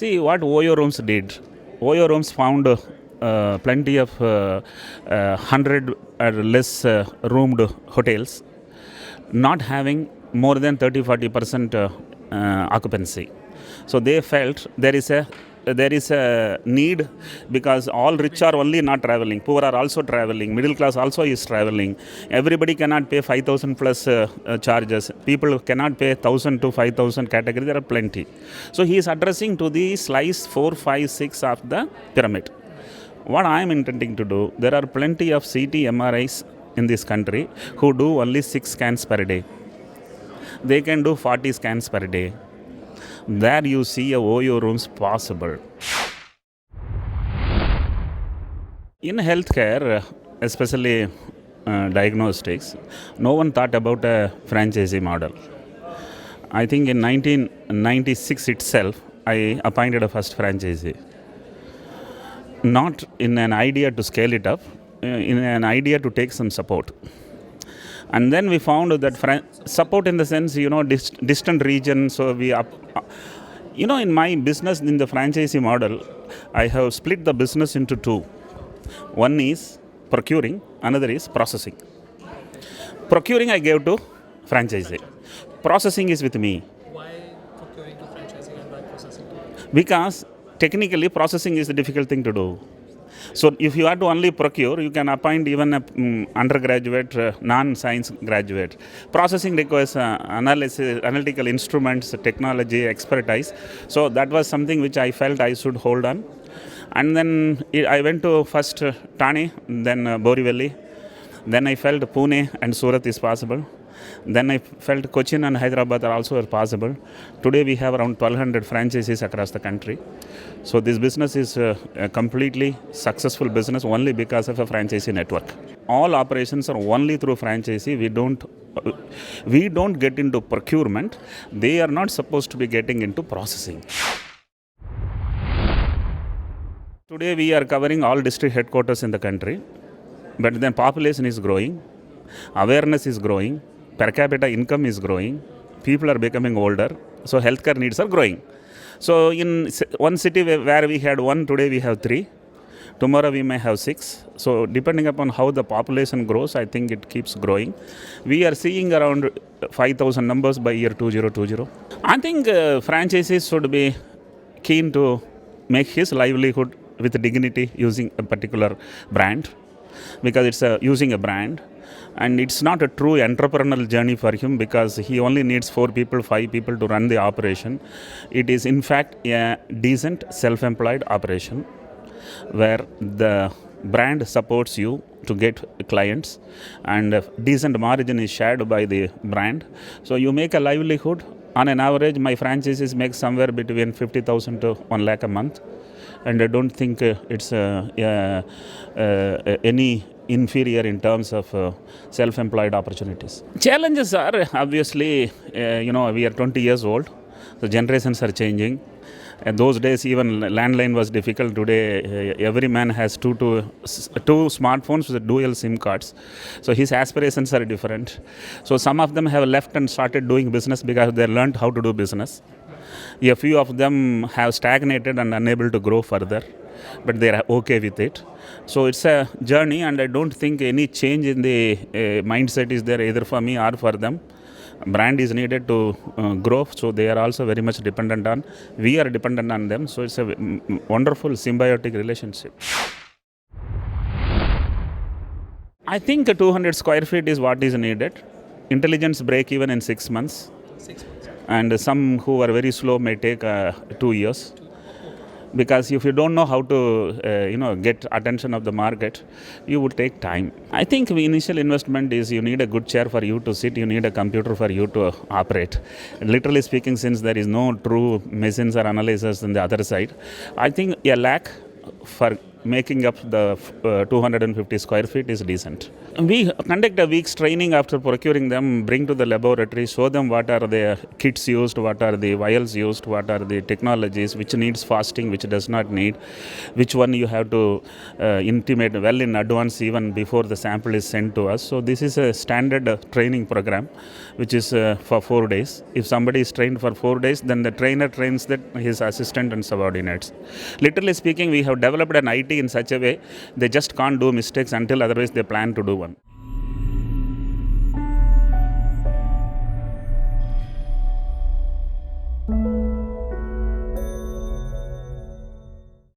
See what OYO Rooms did. OYO Rooms found plenty of 100 or less roomed hotels not having more than 30-40% occupancy. So they felt there is a need, because all rich are only not traveling, poor are also traveling, middle class also is traveling. Everybody cannot pay 5,000 plus charges. People cannot pay 1,000 to 5,000 category. There are plenty. So he is addressing to the slice 4, 5, 6 of the pyramid. What I am intending to do, there are plenty of CT MRIs in this country who do only 6 scans per day. They can do 40 scans per day. There you see a OYO Rooms possible. In healthcare, especially diagnostics, no one thought about a franchisee model. I think in 1996 itself, I appointed a first franchisee. Not in an idea to scale it up, in an idea to take some support. And then we found that support in the sense, distant region. So in my business, in the franchisee model, I have split the business into two. One is procuring, another is processing. Procuring I gave to franchisee. Processing is with me. Why procuring to franchising and why processing? Because technically processing is a difficult thing to do. So if you have to only procure, you can appoint even an undergraduate, non-science graduate. Processing requires analytical instruments, technology, expertise. So that was something which I felt I should hold on. And then I went to first Thane, then Borivali. Then I felt Pune and Surat is possible. Then I felt Cochin and Hyderabad are also possible. Today we have around 1,200 franchises across the country. So this business is a completely successful business only because of a franchisee network. All operations are only through franchisee. We don't get into procurement. They are not supposed to be getting into processing. Today we are covering all district headquarters in the country, but then population is growing, awareness is growing, per capita income is growing, people are becoming older, so healthcare needs are growing. So in one city where we had 1, today we have 3. Tomorrow we may have 6. So depending upon how the population grows, I think it keeps growing. We are seeing around 5,000 numbers by year 2020. I think franchisees should be keen to make his livelihood with dignity using a particular brand, because it's using a brand. And it's not a true entrepreneurial journey for him, because he only needs 4 people, 5 people to run the operation. It is in fact a decent self-employed operation where the brand supports you to get clients and a decent margin is shared by the brand. So you make a livelihood. On an average, my franchises make somewhere between 50,000 to 1 lakh a month. And I don't think it's any inferior in terms of self-employed opportunities. Challenges are obviously, we are 20 years old. The generations are changing. Those days even landline was difficult. Today every man has two smartphones with dual SIM cards. So his aspirations are different. So some of them have left and started doing business because they learned how to do business. A few of them have stagnated and unable to grow further, but they are okay with it. So it's a journey, and I don't think any change in the mindset is there either for me or for them. Brand is needed to grow, so they are also very much dependent on. We are dependent on them, so it's a wonderful symbiotic relationship. I think 200 square feet is what is needed. Intelligence break even in 6 months. 6 months. And some who are very slow may take 2 years. Because if you don't know how to get attention of the market, you would take time. I think the initial investment is you need a good chair for you to sit, you need a computer for you to operate. Literally speaking, since there is no true machines or analyzers on the other side, I think 1 lakh for making up the 250 square feet is decent. We conduct a week's training after procuring them, bring to the laboratory, show them what are the kits used, what are the vials used, what are the technologies, which needs fasting, which does not need, which one you have to intimate well in advance even before the sample is sent to us. So this is a standard training program which is for 4 days. If somebody is trained for 4 days, then the trainer trains his assistant and subordinates. Literally speaking, we have developed an IT in such a way they just can't do mistakes until otherwise they plan to do one.